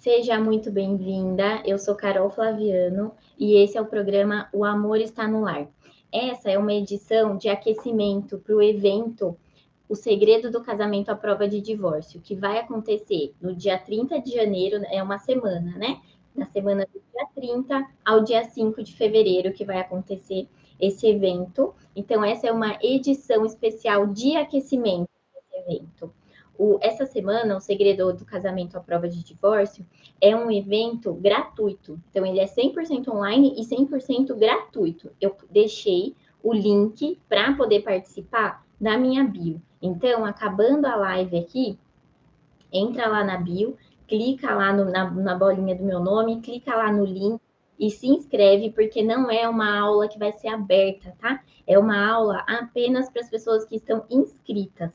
Seja muito bem-vinda. Eu sou Carol Flaviano e esse é o programa O Amor Está no Lar. Essa é uma edição de aquecimento para o evento O Segredo do Casamento à Prova de Divórcio, que vai acontecer no dia 30 de janeiro, é uma semana, né? Na semana do dia 30 ao dia 5 de fevereiro, que vai acontecer esse evento. Então, essa é uma edição especial de aquecimento desse evento. Essa semana, o Segredo do Casamento à Prova de Divórcio é um evento gratuito. Então, ele é 100% online e 100% gratuito. Eu deixei o link para poder participar na minha bio. Então, acabando a live aqui, entra lá na bio, clica lá na bolinha do meu nome, clica lá no link e se inscreve, porque não é uma aula que vai ser aberta, tá? É uma aula apenas para as pessoas que estão inscritas,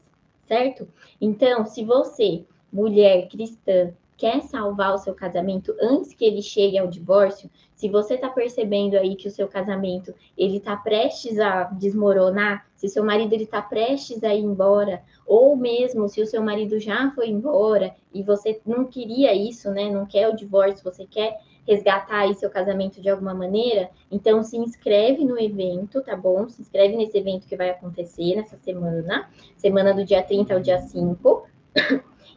certo? Então, se você, mulher cristã, quer salvar o seu casamento antes que ele chegue ao divórcio, se você está percebendo aí que o seu casamento ele está prestes a desmoronar, se seu marido ele está prestes a ir embora, ou mesmo se o seu marido já foi embora e você não queria isso, né? Não quer o divórcio, você quer resgatar aí seu casamento de alguma maneira, então se inscreve no evento, tá bom? Se inscreve nesse evento que vai acontecer nessa semana do dia 30 ao dia 5,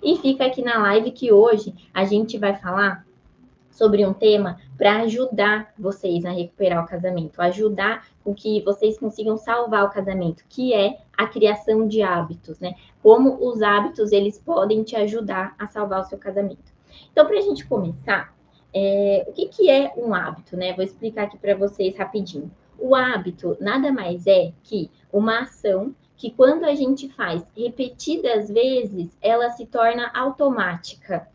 e fica aqui na live que hoje a gente vai falar sobre um tema para ajudar vocês a recuperar o casamento, ajudar com que vocês consigam salvar o casamento, que é a criação de hábitos, né? Como os hábitos eles podem te ajudar a salvar o seu casamento. Então, para a gente começar, o que é um hábito, né? Vou explicar aqui para vocês rapidinho. O hábito nada mais é que uma ação que quando a gente faz repetidas vezes, ela se torna automática.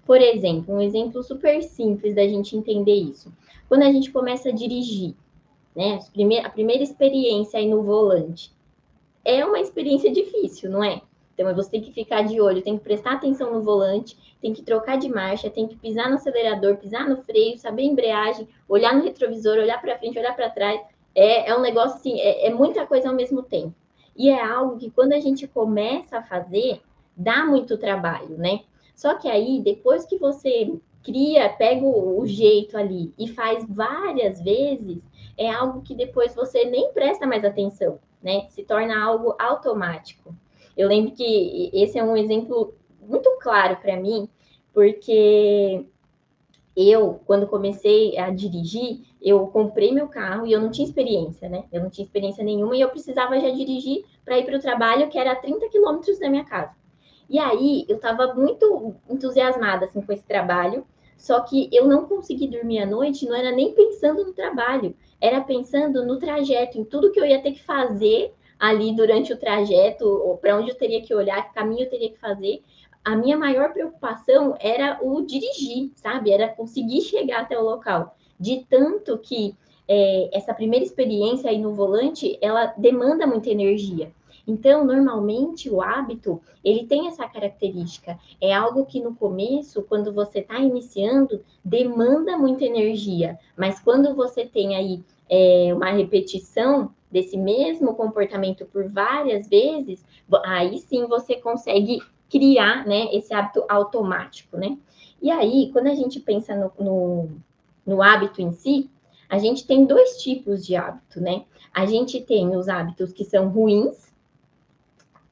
Por exemplo, um exemplo super simples da gente entender isso. Quando a gente começa a dirigir, né? A primeira experiência aí no volante é uma experiência difícil, não é? Então você tem que ficar de olho, tem que prestar atenção no volante, tem que trocar de marcha, tem que pisar no acelerador, pisar no freio, saber embreagem, olhar no retrovisor, olhar para frente, olhar para trás. É um negócio assim, é muita coisa ao mesmo tempo. E é algo que quando a gente começa a fazer, dá muito trabalho, né? Só que aí, depois que você cria, pega o jeito ali e faz várias vezes, é algo que depois você nem presta mais atenção, né? Se torna algo automático. Eu lembro que esse é um exemplo muito claro para mim, porque eu, quando comecei a dirigir, eu comprei meu carro e eu não tinha experiência, né? Eu não tinha experiência nenhuma e eu precisava já dirigir para ir para o trabalho, que era a 30 quilômetros da minha casa. E aí eu estava muito entusiasmada assim, com esse trabalho, só que eu não consegui dormir à noite, não era nem pensando no trabalho, era pensando no trajeto, em tudo que eu ia ter que fazer ali durante o trajeto, ou para onde eu teria que olhar, que caminho eu teria que fazer. A minha maior preocupação era o dirigir, sabe? Era conseguir chegar até o local. De tanto que essa primeira experiência aí no volante, ela demanda muita energia. Então, normalmente, o hábito, ele tem essa característica. É algo que no começo, quando você está iniciando, demanda muita energia. Mas quando você tem aí uma repetição desse mesmo comportamento por várias vezes, aí sim você consegue criar, né, esse hábito automático, né? E aí, quando a gente pensa no hábito em si, a gente tem dois tipos de hábito, né? A gente tem os hábitos que são ruins,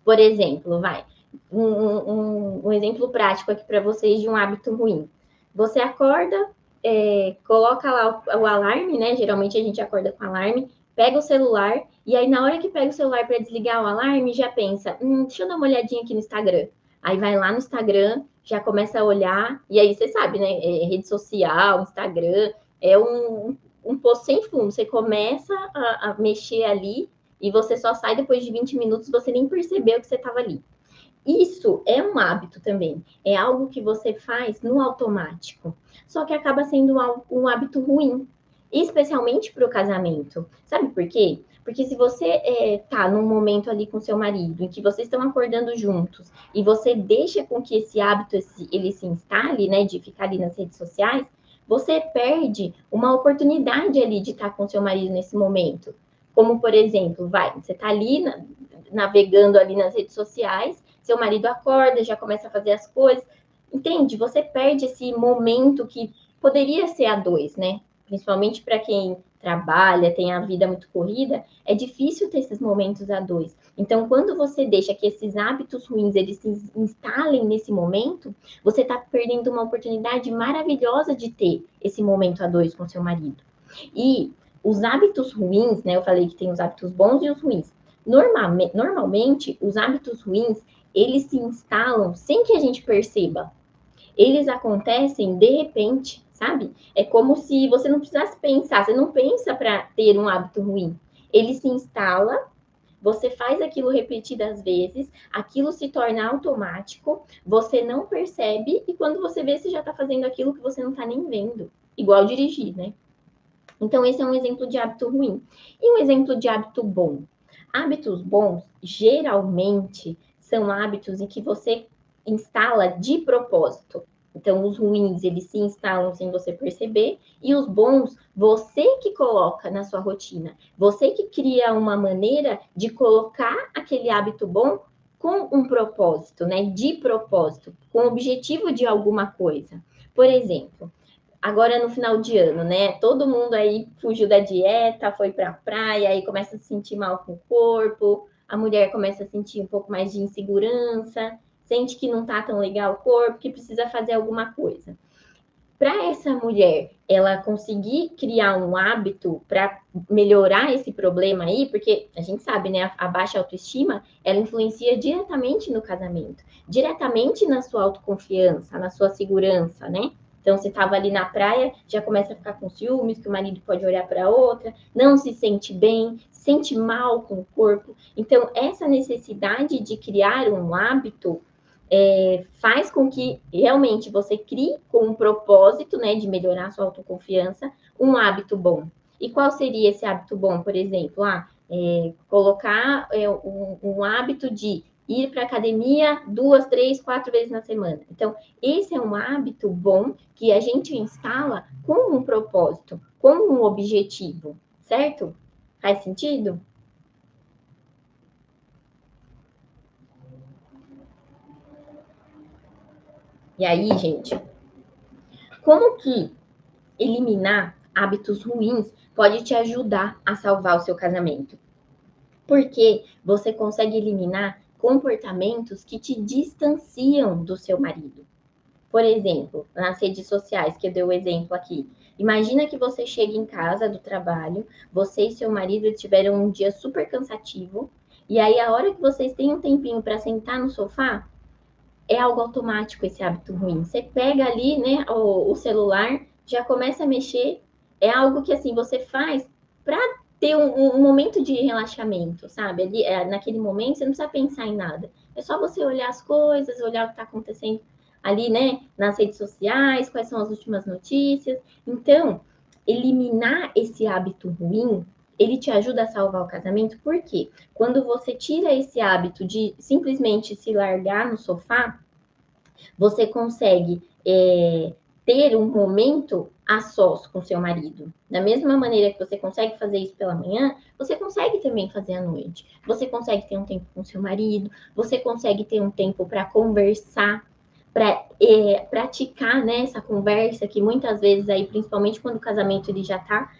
por exemplo, um exemplo prático aqui para vocês de um hábito ruim. Você acorda, coloca lá o alarme, né? Geralmente a gente acorda com alarme, pega o celular, e aí na hora que pega o celular para desligar o alarme, já pensa, deixa eu dar uma olhadinha aqui no Instagram. Aí vai lá no Instagram, já começa a olhar, e aí você sabe, né? Rede social, Instagram, é um poço sem fundo. Você começa a mexer ali, e você só sai depois de 20 minutos, você nem percebeu que você estava ali. Isso é um hábito também, é algo que você faz no automático, só que acaba sendo um hábito ruim, especialmente para o casamento. Sabe por quê? Porque se você tá num momento ali com seu marido, em que vocês estão acordando juntos, e você deixa com que esse hábito ele se instale, né, de ficar ali nas redes sociais, você perde uma oportunidade ali de estar com seu marido nesse momento. Como, por exemplo, você está ali navegando ali nas redes sociais, seu marido acorda, já começa a fazer as coisas, entende? Você perde esse momento que poderia ser a dois, né? Principalmente para quem trabalha, tem a vida muito corrida, é difícil ter esses momentos a dois. Então, quando você deixa que esses hábitos ruins eles se instalem nesse momento, você está perdendo uma oportunidade maravilhosa de ter esse momento a dois com seu marido. E os hábitos ruins, né? Eu falei que tem os hábitos bons e os ruins. Normalmente, os hábitos ruins, eles se instalam sem que a gente perceba. Eles acontecem de repente, sabe? É como se você não precisasse pensar, você não pensa para ter um hábito ruim. Ele se instala, você faz aquilo repetidas vezes, aquilo se torna automático, você não percebe, e quando você vê, você já está fazendo aquilo que você não está nem vendo. Igual dirigir, né? Então, esse é um exemplo de hábito ruim. E um exemplo de hábito bom? Hábitos bons, geralmente, são hábitos em que você instala de propósito. Então, os ruins, eles se instalam sem você perceber, e os bons, você que coloca na sua rotina. Você que cria uma maneira de colocar aquele hábito bom com um propósito, né? De propósito, com o objetivo de alguma coisa. Por exemplo, agora no final de ano, né? Todo mundo aí fugiu da dieta, foi para a praia, aí começa a se sentir mal com o corpo, a mulher começa a sentir um pouco mais de insegurança, sente que não tá tão legal o corpo, que precisa fazer alguma coisa. Para essa mulher, ela conseguir criar um hábito para melhorar esse problema aí, porque a gente sabe, né, a baixa autoestima, ela influencia diretamente no casamento, diretamente na sua autoconfiança, na sua segurança, né? Então, você estava ali na praia, já começa a ficar com ciúmes, que o marido pode olhar para outra, não se sente bem, se sente mal com o corpo. Então, essa necessidade de criar um hábito faz com que realmente você crie com um propósito, né, de melhorar a sua autoconfiança, um hábito bom. E qual seria esse hábito bom, por exemplo? Colocar um hábito de ir para a academia 2, 3, 4 vezes na semana. Então, esse é um hábito bom que a gente instala com um propósito, com um objetivo, certo? Faz sentido? E aí, gente, como que eliminar hábitos ruins pode te ajudar a salvar o seu casamento? Porque você consegue eliminar comportamentos que te distanciam do seu marido. Por exemplo, nas redes sociais, que eu dei o exemplo aqui. Imagina que você chega em casa do trabalho, você e seu marido tiveram um dia super cansativo, e aí a hora que vocês têm um tempinho para sentar no sofá, é algo automático esse hábito ruim. Você pega ali, né, o celular, já começa a mexer, é algo que assim você faz para ter um momento de relaxamento, sabe? Ali, naquele momento você não precisa pensar em nada. É só você olhar as coisas, olhar o que está acontecendo ali, né, nas redes sociais, quais são as últimas notícias. Então, eliminar esse hábito ruim, ele te ajuda a salvar o casamento, porque quando você tira esse hábito de simplesmente se largar no sofá, você consegue ter um momento a sós com seu marido. Da mesma maneira que você consegue fazer isso pela manhã, você consegue também fazer à noite. Você consegue ter um tempo com seu marido, você consegue ter um tempo para conversar, para praticar, né, essa conversa que muitas vezes aí, principalmente quando o casamento ele já está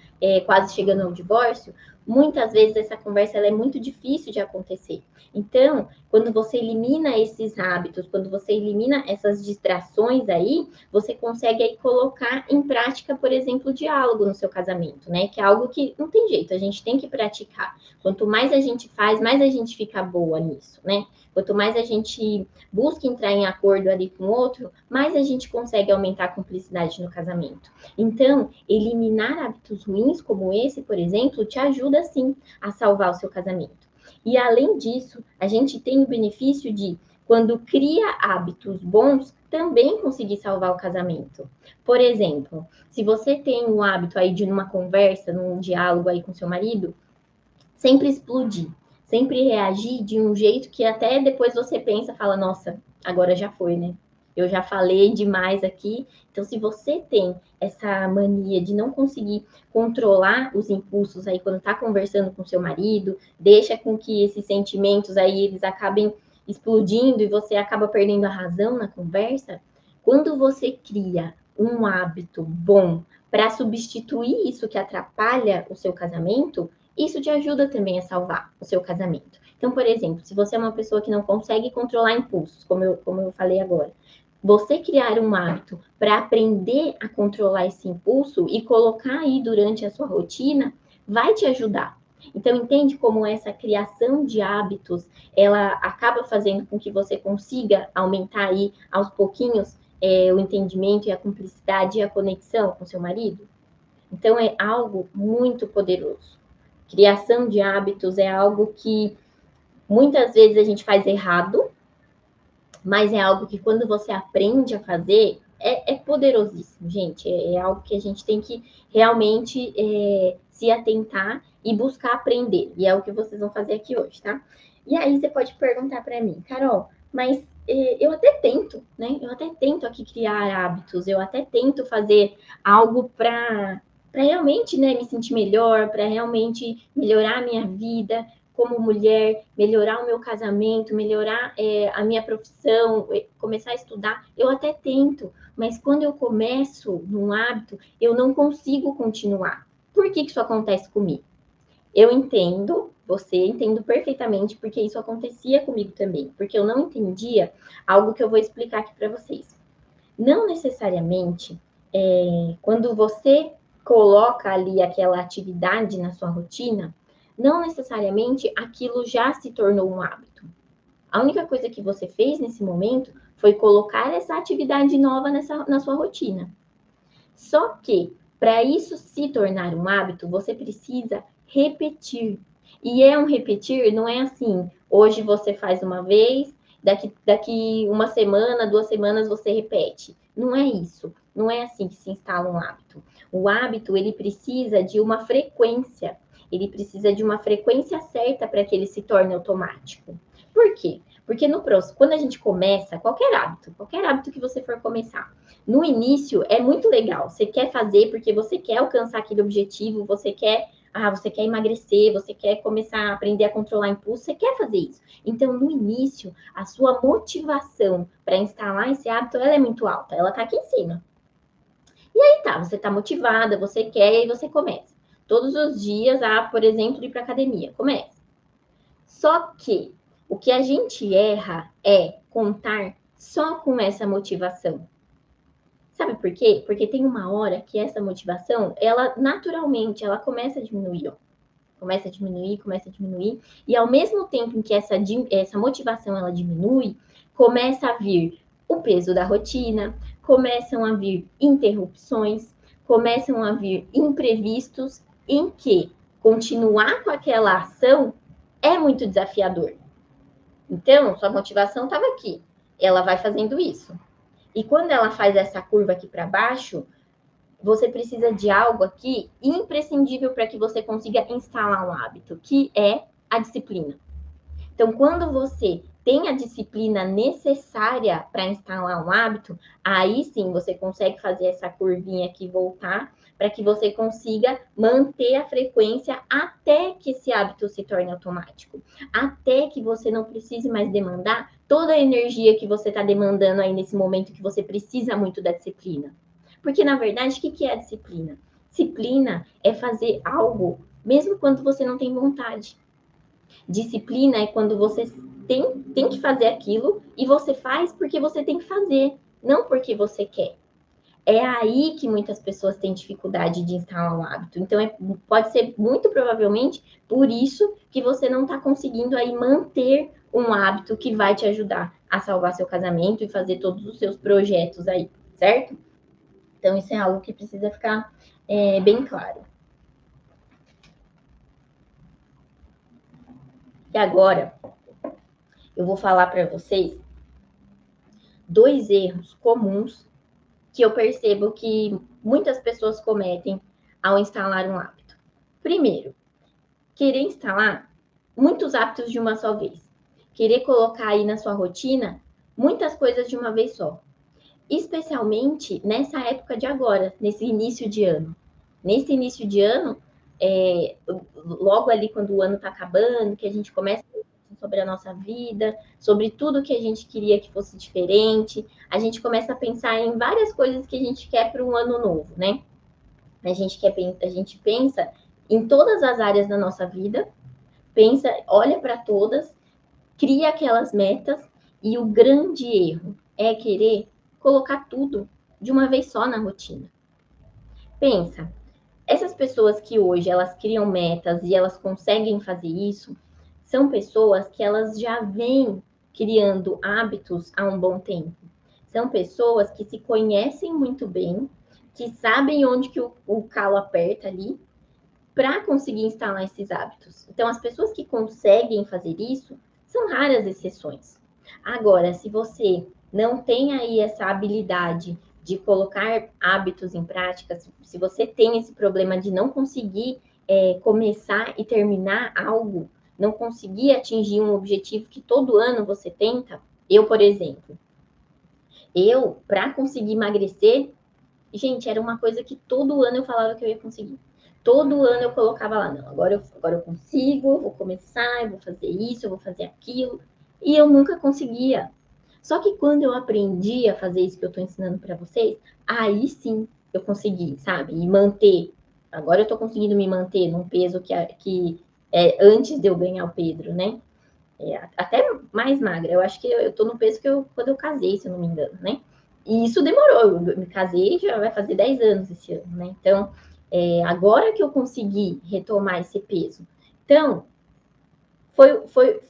quase chegando ao divórcio, muitas vezes essa conversa ela é muito difícil de acontecer. Então, quando você elimina esses hábitos, quando você elimina essas distrações aí, você consegue aí colocar em prática, por exemplo, o diálogo no seu casamento, né? Que é algo que não tem jeito, a gente tem que praticar. Quanto mais a gente faz, mais a gente fica boa nisso, né? Quanto mais a gente busca entrar em acordo ali com o outro, mais a gente consegue aumentar a cumplicidade no casamento. Então, eliminar hábitos ruins como esse, por exemplo, te ajuda sim a salvar o seu casamento. E além disso, a gente tem o benefício de, quando cria hábitos bons, também conseguir salvar o casamento. Por exemplo, se você tem o hábito aí de numa conversa, num diálogo aí com seu marido, sempre explodir, sempre reagir de um jeito que até depois você pensa, fala, nossa, agora já foi, né? Eu já falei demais aqui. Então, se você tem essa mania de não conseguir controlar os impulsos aí quando está conversando com seu marido, deixa com que esses sentimentos aí eles acabem explodindo e você acaba perdendo a razão na conversa, Quando você cria um hábito bom para substituir isso que atrapalha o seu casamento, isso te ajuda também a salvar o seu casamento. Então, por exemplo, se você é uma pessoa que não consegue controlar impulsos, como eu falei agora, você criar um hábito para aprender a controlar esse impulso e colocar aí durante a sua rotina, vai te ajudar. Então, entende como essa criação de hábitos, ela acaba fazendo com que você consiga aumentar aí, aos pouquinhos, o entendimento e a cumplicidade e a conexão com seu marido? Então, é algo muito poderoso. Criação de hábitos é algo que muitas vezes a gente faz errado, mas é algo que quando você aprende a fazer, é poderosíssimo, gente. É algo que a gente tem que realmente se atentar e buscar aprender. E é o que vocês vão fazer aqui hoje, tá? E aí você pode perguntar para mim, Carol, mas eu até tento, né? Eu até tento aqui criar hábitos, eu até tento fazer algo para realmente, né, me sentir melhor, para realmente melhorar a minha vida como mulher, melhorar o meu casamento, melhorar a minha profissão, começar a estudar, eu até tento, mas quando eu começo num hábito, eu não consigo continuar. Por que isso acontece comigo? Eu entendo, você entendo perfeitamente, porque isso acontecia comigo também, porque eu não entendia algo que eu vou explicar aqui para vocês. Não necessariamente, quando você coloca ali aquela atividade na sua rotina, não necessariamente aquilo já se tornou um hábito. A única coisa que você fez nesse momento foi colocar essa atividade nova na sua rotina. Só que, para isso se tornar um hábito, você precisa repetir. E é um repetir, não é assim, hoje você faz uma vez, daqui uma semana, 2 semanas você repete. Não é isso. Não é assim que se instala um hábito. O hábito, ele precisa de uma frequência. Ele precisa de uma frequência certa para que ele se torne automático. Por quê? Porque quando a gente começa qualquer hábito que você for começar, no início é muito legal. Você quer fazer porque você quer alcançar aquele objetivo, você quer emagrecer, você quer começar a aprender a controlar impulso, você quer fazer isso. Então, no início, a sua motivação para instalar esse hábito, ela é muito alta, ela tá aqui em cima. E aí tá, você tá motivada, você quer, e aí você começa. Todos os dias, por exemplo, ir para academia, começa. Só que o que a gente erra é contar só com essa motivação. Sabe por quê? Porque tem uma hora que essa motivação, ela naturalmente, ela começa a diminuir, ó. Começa a diminuir, e ao mesmo tempo em que essa motivação ela diminui, começa a vir o peso da rotina, começam a vir interrupções, começam a vir imprevistos em que continuar com aquela ação é muito desafiador. Então, sua motivação estava aqui, ela vai fazendo isso. E quando ela faz essa curva aqui para baixo, você precisa de algo aqui imprescindível para que você consiga instalar um hábito, que é a disciplina. Então, quando você tem a disciplina necessária para instalar um hábito, aí sim você consegue fazer essa curvinha aqui voltar para que você consiga manter a frequência até que esse hábito se torne automático, até que você não precise mais demandar toda a energia que você está demandando aí nesse momento que você precisa muito da disciplina. Porque, na verdade, o que é a disciplina? Disciplina é fazer algo mesmo quando você não tem vontade. Disciplina é quando você tem que fazer aquilo e você faz porque você tem que fazer, não porque você quer. É aí que muitas pessoas têm dificuldade de instalar um hábito. Então, pode ser muito provavelmente por isso que você não está conseguindo aí manter um hábito que vai te ajudar a salvar seu casamento e fazer todos os seus projetos aí, certo? Então, isso é algo que precisa ficar bem claro. E agora, eu vou falar para vocês 2 erros comuns que eu percebo que muitas pessoas cometem ao instalar um hábito. Primeiro, querer instalar muitos hábitos de uma só vez. Querer colocar aí na sua rotina muitas coisas de uma vez só. Especialmente nessa época de agora, nesse início de ano. Nesse início de ano, logo ali quando o ano está acabando, que a gente começa sobre a nossa vida, sobre tudo que a gente queria que fosse diferente. A gente começa a pensar em várias coisas que a gente quer para um ano novo, né? A gente pensa em todas as áreas da nossa vida, pensa, olha para todas, cria aquelas metas, e o grande erro é querer colocar tudo de uma vez só na rotina. Pensa, essas pessoas que hoje elas criam metas e elas conseguem fazer isso, são pessoas que elas já vêm criando hábitos há um bom tempo. São pessoas que se conhecem muito bem, que sabem onde que o calo aperta ali, para conseguir instalar esses hábitos. Então, as pessoas que conseguem fazer isso são raras exceções. Agora, se você não tem aí essa habilidade de colocar hábitos em prática, se você tem esse problema de não conseguir começar e terminar algo, não conseguir atingir um objetivo que todo ano você tenta, eu, por exemplo, para conseguir emagrecer, gente, era uma coisa que todo ano eu falava que eu ia conseguir. Todo ano eu colocava lá, não, agora eu consigo, eu vou começar, eu vou fazer isso, eu vou fazer aquilo. E eu nunca conseguia. Só que quando eu aprendi a fazer isso que eu estou ensinando para vocês, aí sim eu consegui, sabe? E manter. Agora eu estou conseguindo me manter num peso que é antes de eu ganhar o Pedro, né? Até mais magra. Eu acho que eu tô no peso quando eu casei, se eu não me engano, né? E isso demorou. Eu me casei já vai fazer 10 anos esse ano, né? Então, agora que eu consegui retomar esse peso. Então, foi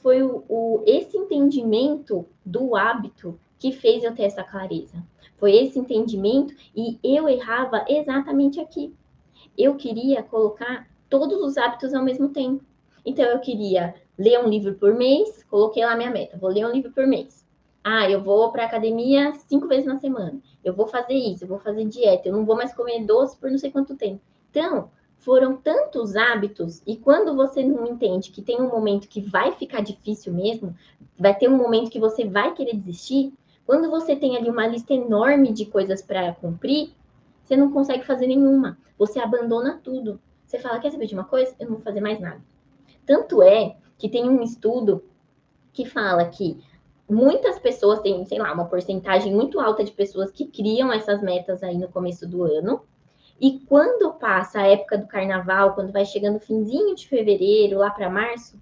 esse entendimento do hábito que fez eu ter essa clareza. Foi esse entendimento e eu errava exatamente aqui. Eu queria colocar todos os hábitos ao mesmo tempo. Então, eu queria ler um livro por mês, coloquei lá minha meta, vou ler um livro por mês. Ah, eu vou para academia 5 vezes na semana. Eu vou fazer isso, eu vou fazer dieta, eu não vou mais comer doce por não sei quanto tempo. Então, foram tantos hábitos, e quando você não entende que tem um momento que vai ficar difícil mesmo, vai ter um momento que você vai querer desistir, quando você tem ali uma lista enorme de coisas para cumprir, você não consegue fazer nenhuma. Você abandona tudo. Você fala, quer saber de uma coisa? Eu não vou fazer mais nada. Tanto é que tem um estudo que fala que muitas pessoas têm, sei lá, uma porcentagem muito alta de pessoas que criam essas metas aí no começo do ano. E quando passa a época do carnaval, quando vai chegando o finzinho de fevereiro, lá para março,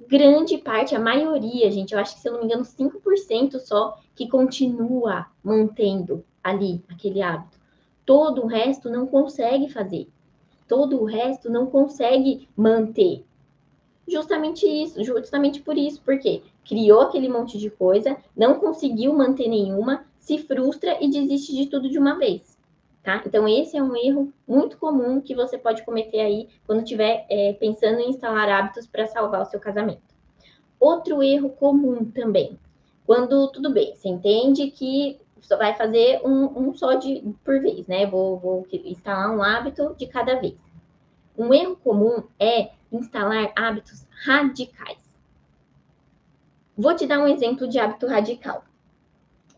grande parte, a maioria, gente, eu acho que se eu não me engano, 5% só que continua mantendo ali aquele hábito. Todo o resto não consegue fazer. Todo o resto não consegue manter. Justamente por isso, porque criou aquele monte de coisa, não conseguiu manter nenhuma, se frustra e desiste de tudo de uma vez, tá? Então, esse é um erro muito comum que você pode cometer aí quando estiver pensando em instalar hábitos para salvar o seu casamento. Outro erro comum também, quando, tudo bem, você entende que só vai fazer um só por vez, né? Vou instalar um hábito de cada vez. Um erro comum é instalar hábitos radicais. Vou te dar um exemplo de hábito radical.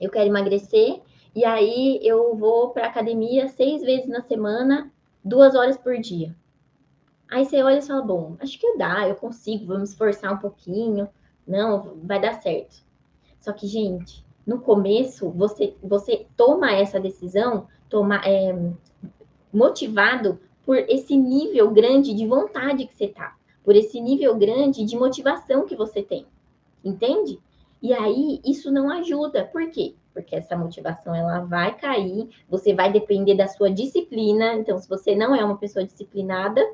Eu quero emagrecer e aí eu vou para academia 6 vezes na semana, 2 horas por dia. Aí você olha e fala, bom, acho que dá, eu consigo, vou me esforçar um pouquinho. Não, vai dar certo. Só que, gente, no começo, você toma essa decisão motivado por esse nível grande de vontade que você tá, por esse nível grande de motivação que você tem, entende? E aí, isso não ajuda. Por quê? Porque essa motivação, ela vai cair, você vai depender da sua disciplina. Então, se você não é uma pessoa disciplinada,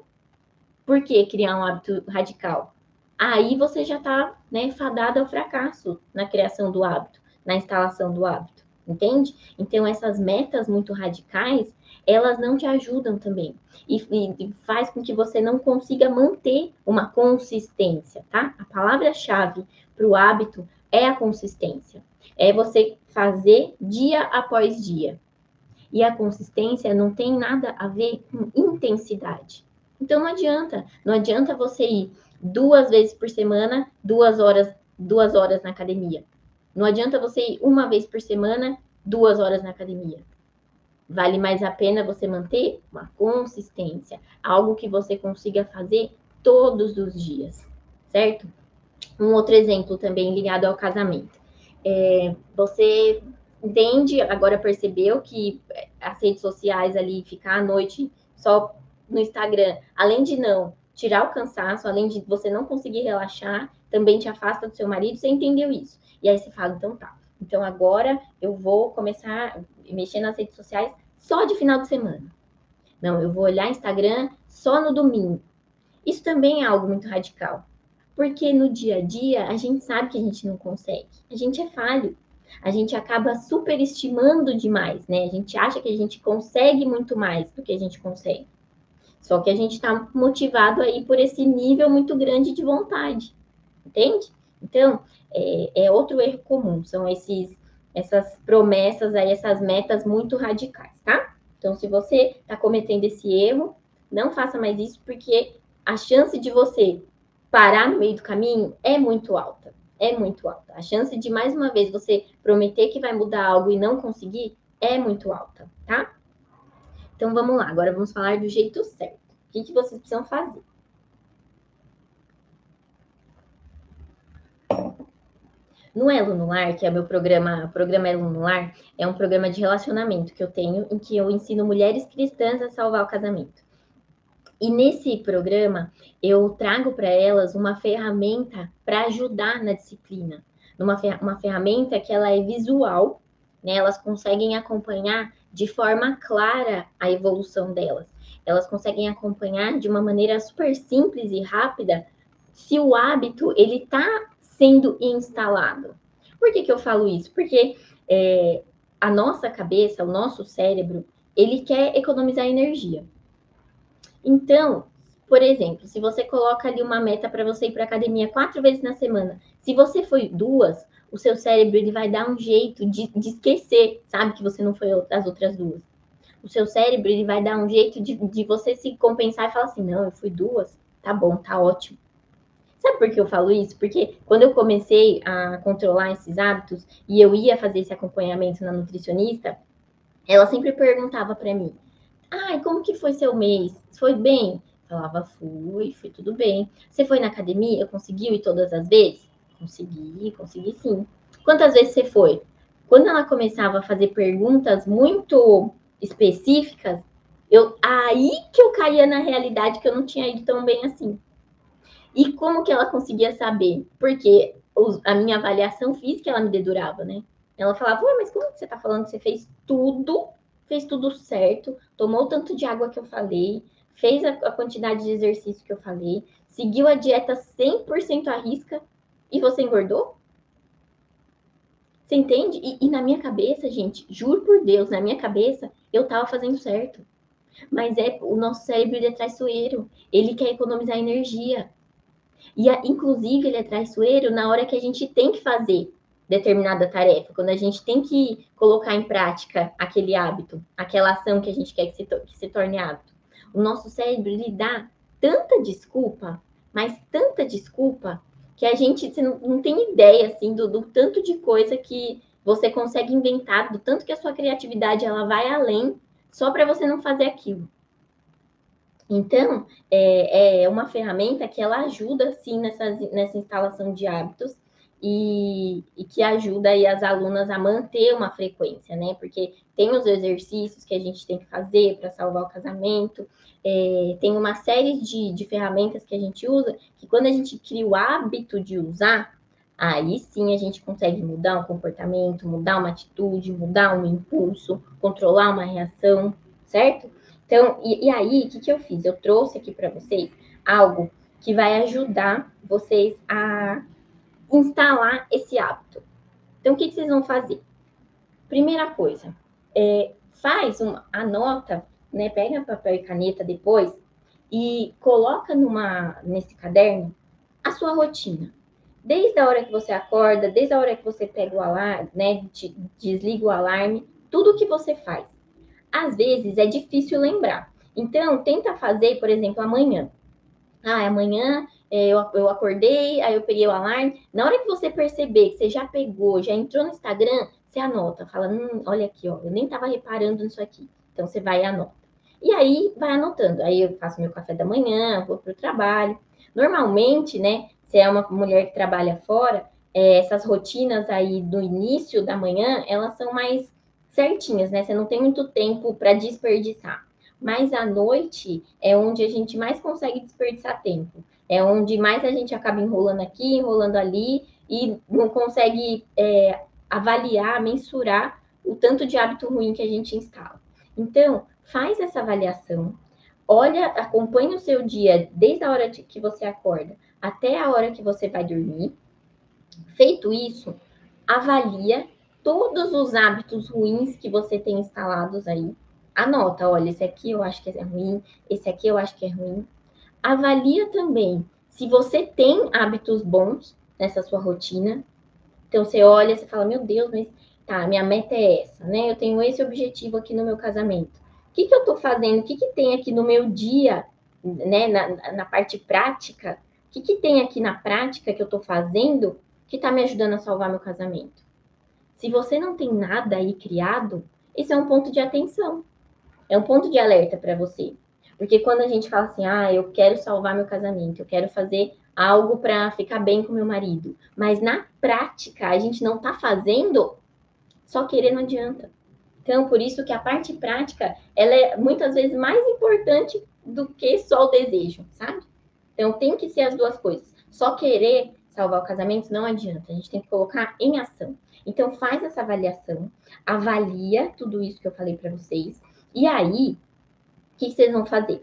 por que criar um hábito radical? Aí você já está, né, fadada ao fracasso na criação do hábito, na instalação do hábito, entende? Então, essas metas muito radicais, elas não te ajudam também. E faz com que você não consiga manter uma consistência, tá? A palavra-chave para o hábito é a consistência. É você fazer dia após dia. E a consistência não tem nada a ver com intensidade. Então não adianta você ir 2 vezes por semana, 2 horas na academia. Não adianta você ir 1 vez por semana, 2 horas na academia. Vale mais a pena você manter uma consistência, algo que você consiga fazer todos os dias, certo? Um outro exemplo também ligado ao casamento. Você entende, agora percebeu que as redes sociais ali, ficar à noite só no Instagram, além de não tirar o cansaço, além de você não conseguir relaxar, também te afasta do seu marido, você entendeu isso. E aí você fala, então tá, então agora eu vou começar a mexer nas redes sociais só de final de semana. Não, eu vou olhar Instagram só no domingo. Isso também é algo muito radical. Porque no dia a dia a gente sabe que a gente não consegue. A gente é falho. A gente acaba superestimando demais, né? A gente acha que a gente consegue muito mais do que a gente consegue. Só que a gente está motivado aí por esse nível muito grande de vontade, entende? Então, é outro erro comum, são essas promessas aí, essas metas muito radicais, tá? Então, se você está cometendo esse erro, não faça mais isso, porque a chance de você parar no meio do caminho é muito alta. É muito alta. A chance de, mais uma vez, você prometer que vai mudar algo e não conseguir é muito alta, tá? Então, vamos lá. Agora vamos falar do jeito certo. O que vocês precisam fazer? No Elo no Lar, que é meu programa Elo no Lar, é um programa de relacionamento que eu tenho, em que eu ensino mulheres cristãs a salvar o casamento. E nesse programa, eu trago para elas uma ferramenta para ajudar na disciplina. Uma ferramenta que ela é visual, né? Elas conseguem acompanhar de forma clara a evolução delas. Elas conseguem acompanhar de uma maneira super simples e rápida se o hábito ele está sendo instalado. Por que eu falo isso? Porque a nossa cabeça, o nosso cérebro, ele quer economizar energia. Então, por exemplo, se você coloca ali uma meta para você ir para academia 4 vezes na semana, se você foi 2, o seu cérebro ele vai dar um jeito de esquecer, sabe, que você não foi as outras 2. O seu cérebro ele vai dar um jeito de você se compensar e falar assim, não, eu fui 2, tá bom, tá ótimo. Sabe por que eu falo isso? Porque quando eu comecei a controlar esses hábitos e eu ia fazer esse acompanhamento na nutricionista, ela sempre perguntava para mim, como que foi seu mês? Foi bem? Falava, fui tudo bem. Você foi na academia? Conseguiu ir todas as vezes? Consegui sim. Quantas vezes você foi? Quando ela começava a fazer perguntas muito específicas, aí que eu caía na realidade que eu não tinha ido tão bem assim. E como que ela conseguia saber? Porque a minha avaliação física, ela me dedurava, né? Ela falava, ué, mas como que você tá falando que você fez tudo certo, tomou o tanto de água que eu falei, fez a quantidade de exercício que eu falei, seguiu a dieta 100% à risca e você engordou? Você entende? E na minha cabeça, gente, juro por Deus, na minha cabeça, eu tava fazendo certo. Mas o nosso cérebro ele é traiçoeiro, ele quer economizar energia. E, inclusive, ele é traiçoeiro na hora que a gente tem que fazer determinada tarefa, quando a gente tem que colocar em prática aquele hábito, aquela ação que a gente quer que se torne hábito. O nosso cérebro, ele dá tanta desculpa, mas tanta desculpa, que a gente não tem ideia, assim, do tanto de coisa que você consegue inventar, do tanto que a sua criatividade, ela vai além, só para você não fazer aquilo. Então, é uma ferramenta que ela ajuda, sim, nessa instalação de hábitos e que ajuda aí as alunas a manter uma frequência, né? Porque tem os exercícios que a gente tem que fazer para salvar o casamento, tem uma série de ferramentas que a gente usa, que quando a gente cria o hábito de usar, aí sim a gente consegue mudar um comportamento, mudar uma atitude, mudar um impulso, controlar uma reação, certo? Então, e aí, o que eu fiz? Eu trouxe aqui para vocês algo que vai ajudar vocês a instalar esse hábito. Então, o que vocês vão fazer? Primeira coisa, anota, né? Pega papel e caneta depois e coloca nesse caderno a sua rotina. Desde a hora que você acorda, desde a hora que você pega o alarme, né? Desliga o alarme, tudo que você faz. Às vezes é difícil lembrar. Então, tenta fazer, por exemplo, amanhã. Amanhã eu acordei, aí eu peguei o alarme. Na hora que você perceber que você já pegou, já entrou no Instagram, você anota. Fala, olha aqui, ó, eu nem estava reparando nisso aqui. Então, você vai e anota. E aí, vai anotando. Aí eu faço meu café da manhã, vou para o trabalho. Normalmente, né, se é uma mulher que trabalha fora, essas rotinas aí do início da manhã, elas são mais certinhas, né? Você não tem muito tempo para desperdiçar. Mas à noite é onde a gente mais consegue desperdiçar tempo. É onde mais a gente acaba enrolando aqui, enrolando ali e não consegue avaliar, mensurar o tanto de hábito ruim que a gente instala. Então, faz essa avaliação, olha, acompanha o seu dia desde a hora que você acorda até a hora que você vai dormir. Feito isso, avalia todos os hábitos ruins que você tem instalados aí. Anota, olha, esse aqui eu acho que é ruim, esse aqui eu acho que é ruim. Avalia também se você tem hábitos bons nessa sua rotina. Então você olha, você fala, meu Deus, mas tá, minha meta é essa, né? Eu tenho esse objetivo aqui no meu casamento. O que eu tô fazendo? O que tem aqui no meu dia, né? Na parte prática? O que tem aqui na prática que eu tô fazendo que tá me ajudando a salvar meu casamento? Se você não tem nada aí criado, esse é um ponto de atenção. É um ponto de alerta para você. Porque quando a gente fala assim, eu quero salvar meu casamento, eu quero fazer algo para ficar bem com meu marido, mas na prática a gente não está fazendo, só querer não adianta. Então, por isso que a parte prática, ela é muitas vezes mais importante do que só o desejo, sabe? Então, tem que ser as duas coisas. Só querer salvar o casamento não adianta, a gente tem que colocar em ação. Então, faz essa avaliação, avalia tudo isso que eu falei para vocês, e aí, o que vocês vão fazer?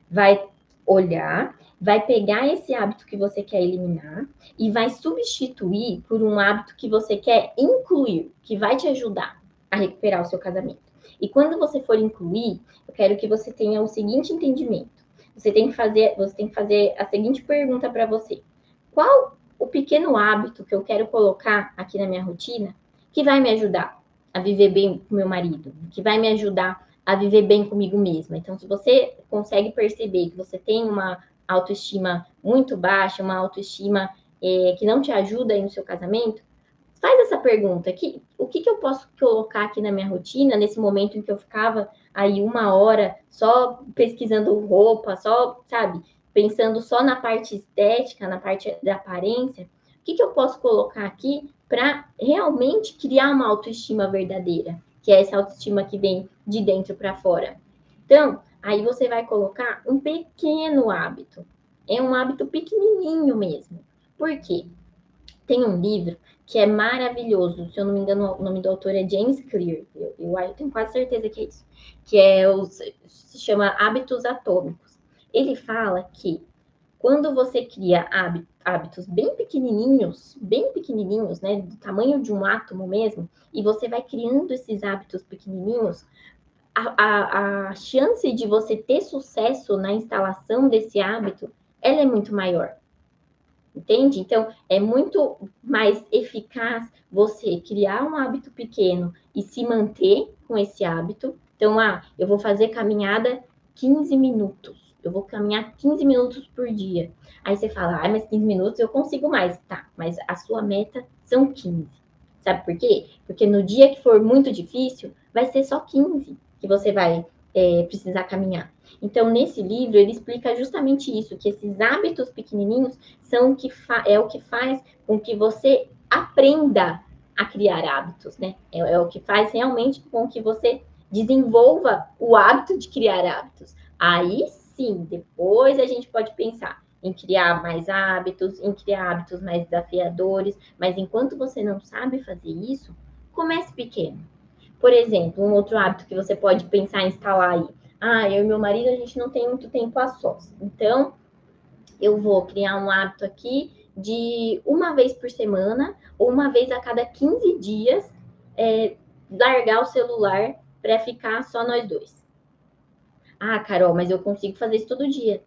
Vai olhar, vai pegar esse hábito que você quer eliminar e vai substituir por um hábito que você quer incluir, que vai te ajudar a recuperar o seu casamento. E quando você for incluir, eu quero que você tenha o seguinte entendimento. Você tem que fazer a seguinte pergunta para você: qual o pequeno hábito que eu quero colocar aqui na minha rotina que vai me ajudar a viver bem com meu marido, que vai me ajudar a viver bem comigo mesma? Então, se você consegue perceber que você tem uma autoestima muito baixa, uma autoestima que não te ajuda aí no seu casamento, faz essa pergunta: o que eu posso colocar aqui na minha rotina, nesse momento em que eu ficava aí 1 hora só pesquisando roupa, só, sabe, pensando só na parte estética, na parte da aparência? O que eu posso colocar aqui para realmente criar uma autoestima verdadeira, que é essa autoestima que vem de dentro para fora? Então, aí você vai colocar um pequeno hábito. É um hábito pequenininho mesmo. Por quê? Tem um livro que é maravilhoso, se eu não me engano, o nome do autor é James Clear, eu tenho quase certeza que é isso, que se chama Hábitos Atômicos. Ele fala que quando você cria hábitos bem pequenininhos, né, do tamanho de um átomo mesmo, e você vai criando esses hábitos pequenininhos, a chance de você ter sucesso na instalação desse hábito, ela é muito maior. Entende? Então, é muito mais eficaz você criar um hábito pequeno e se manter com esse hábito. Então, eu vou fazer caminhada 15 minutos. Eu vou caminhar 15 minutos por dia. Aí você fala, mas 15 minutos eu consigo mais. Tá, mas a sua meta são 15. Sabe por quê? Porque no dia que for muito difícil, vai ser só 15 que você vai precisar caminhar. Então, nesse livro, ele explica justamente isso, que esses hábitos pequenininhos são o que faz com que você aprenda a criar hábitos, né? É o que faz realmente com que você desenvolva o hábito de criar hábitos. Aí sim, depois a gente pode pensar em criar mais hábitos, em criar hábitos mais desafiadores, mas enquanto você não sabe fazer isso, comece pequeno. Por exemplo, um outro hábito que você pode pensar em instalar aí. Eu e meu marido, a gente não tem muito tempo a sós. Então, eu vou criar um hábito aqui de uma vez por semana ou uma vez a cada 15 dias largar o celular para ficar só nós dois. Carol, mas eu consigo fazer isso todo dia.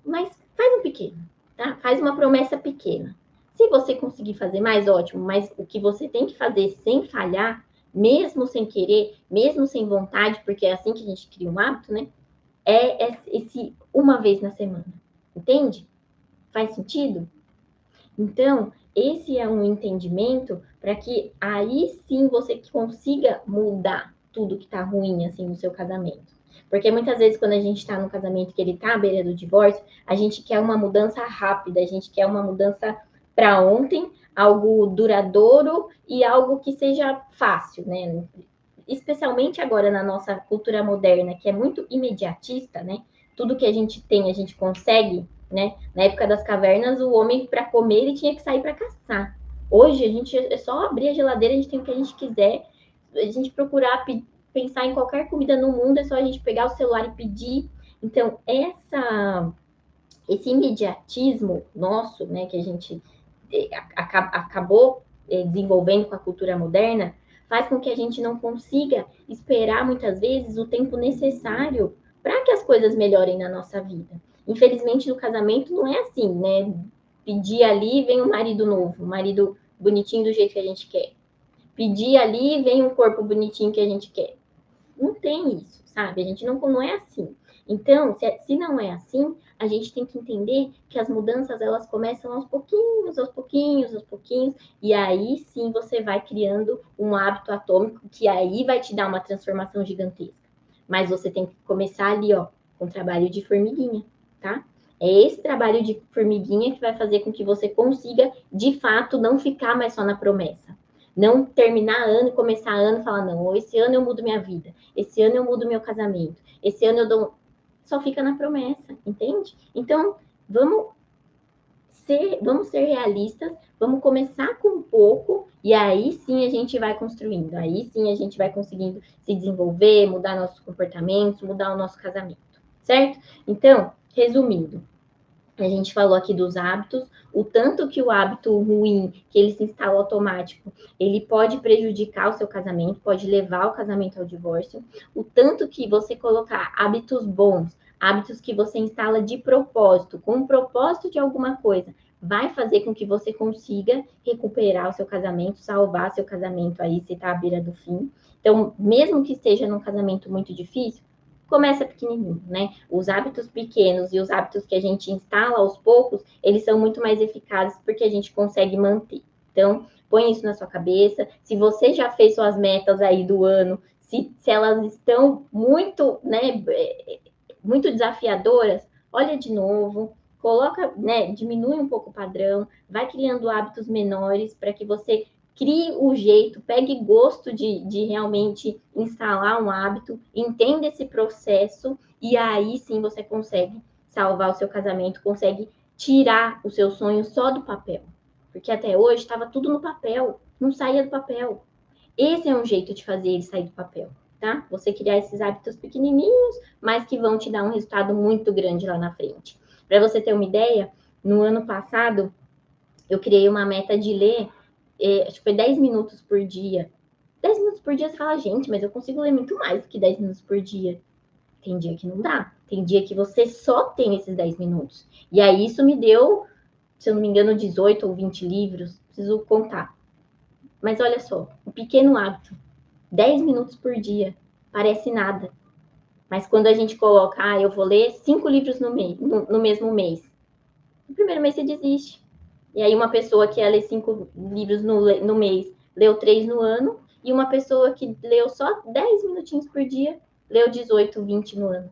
Mas faz um pequeno, tá? Faz uma promessa pequena. Se você conseguir fazer mais, ótimo, mas o que você tem que fazer sem falhar, mesmo sem querer, mesmo sem vontade, porque é assim que a gente cria um hábito, né? É esse uma vez na semana. Entende? Faz sentido? Então, esse é um entendimento para que aí sim você consiga mudar tudo que tá ruim, assim, no seu casamento. Porque muitas vezes, quando a gente tá no casamento que ele tá à beira do divórcio, a gente quer uma mudança rápida, a gente quer uma mudança para ontem, algo duradouro e algo que seja fácil, né? Especialmente agora na nossa cultura moderna, que é muito imediatista, né? Tudo que a gente tem, a gente consegue, né? Na época das cavernas, o homem, para comer, ele tinha que sair para caçar. Hoje, a gente é só abrir a geladeira, a gente tem o que a gente quiser, a gente procurar pensar em qualquer comida no mundo, é só a gente pegar o celular e pedir. Então, esse imediatismo nosso, né, que a gente acabou desenvolvendo com a cultura moderna, faz com que a gente não consiga esperar muitas vezes o tempo necessário para que as coisas melhorem na nossa vida. Infelizmente, no casamento não é assim, né? Pedir ali, vem um marido novo, um marido bonitinho do jeito que a gente quer. Pedir ali, vem um corpo bonitinho que a gente quer. Não tem isso, sabe? A gente não é assim. Então, se não é assim, a gente tem que entender que as mudanças, elas começam aos pouquinhos, aos pouquinhos, aos pouquinhos, e aí sim você vai criando um hábito atômico que aí vai te dar uma transformação gigantesca. Mas você tem que começar ali, ó, com o trabalho de formiguinha, tá? É esse trabalho de formiguinha que vai fazer com que você consiga, de fato, não ficar mais só na promessa. Não terminar ano e começar ano e falar, não, esse ano eu mudo minha vida, esse ano eu mudo meu casamento, esse ano eu dou. Só fica na promessa, entende? Então, vamos ser realistas, vamos começar com um pouco, e aí sim a gente vai construindo, aí sim a gente vai conseguindo se desenvolver, mudar nossos comportamentos, mudar o nosso casamento, certo? Então, resumindo, a gente falou aqui dos hábitos, o tanto que o hábito ruim, que ele se instala automático, ele pode prejudicar o seu casamento, pode levar o casamento ao divórcio, o tanto que você colocar hábitos bons, hábitos que você instala de propósito, com o propósito de alguma coisa, vai fazer com que você consiga recuperar o seu casamento, salvar seu casamento aí, se está à beira do fim. Então, mesmo que esteja num casamento muito difícil, começa pequenininho, né? Os hábitos pequenos e os hábitos que a gente instala aos poucos, eles são muito mais eficazes porque a gente consegue manter. Então, põe isso na sua cabeça. Se você já fez suas metas aí do ano, se elas estão muito, né, muito desafiadoras, olha de novo, coloca, né, diminui um pouco o padrão, vai criando hábitos menores para que você crie o jeito, pegue gosto de realmente instalar um hábito, entenda esse processo e aí sim você consegue salvar o seu casamento, consegue tirar o seu sonho só do papel. Porque até hoje estava tudo no papel, não saía do papel. Esse é um jeito de fazer ele sair do papel, tá? Você criar esses hábitos pequenininhos, mas que vão te dar um resultado muito grande lá na frente. Para você ter uma ideia, no ano passado, eu criei uma meta de ler, acho que foi 10 minutos por dia. 10 minutos por dia, você fala, gente, mas eu consigo ler muito mais do que 10 minutos por dia. Tem dia que não dá. Tem dia que você só tem esses 10 minutos. E aí isso me deu, se eu não me engano, 18 ou 20 livros. Preciso contar. Mas olha só, um pequeno hábito. 10 minutos por dia. Parece nada. Mas quando a gente coloca, eu vou ler 5 livros no mesmo mês. No primeiro mês você desiste. E aí uma pessoa que ia ler 5 livros no mês, leu 3 no ano, e uma pessoa que leu só 10 minutinhos por dia, leu 18, 20 no ano.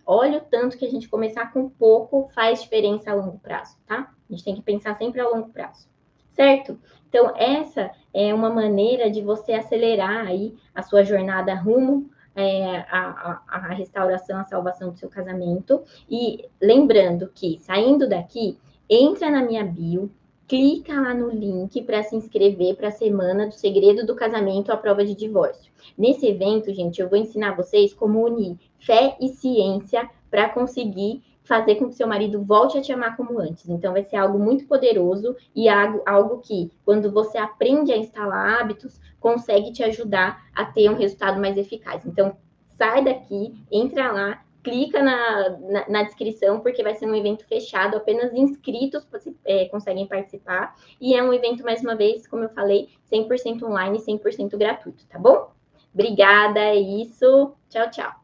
Olha o tanto que a gente começar com pouco faz diferença a longo prazo, tá? A gente tem que pensar sempre a longo prazo, certo? Então, essa é uma maneira de você acelerar aí a sua jornada rumo a restauração, a salvação do seu casamento. E lembrando que, saindo daqui, entra na minha bio, clica lá no link para se inscrever para a Semana do Segredo do Casamento à Prova de Divórcio. Nesse evento, gente, eu vou ensinar vocês como unir fé e ciência para conseguir fazer com que seu marido volte a te amar como antes. Então, vai ser algo muito poderoso e algo que, quando você aprende a instalar hábitos, consegue te ajudar a ter um resultado mais eficaz. Então, sai daqui, entra lá, clica na descrição, porque vai ser um evento fechado, apenas inscritos conseguem participar. E é um evento, mais uma vez, como eu falei, 100% online, 100% gratuito, tá bom? Obrigada, é isso. Tchau, tchau.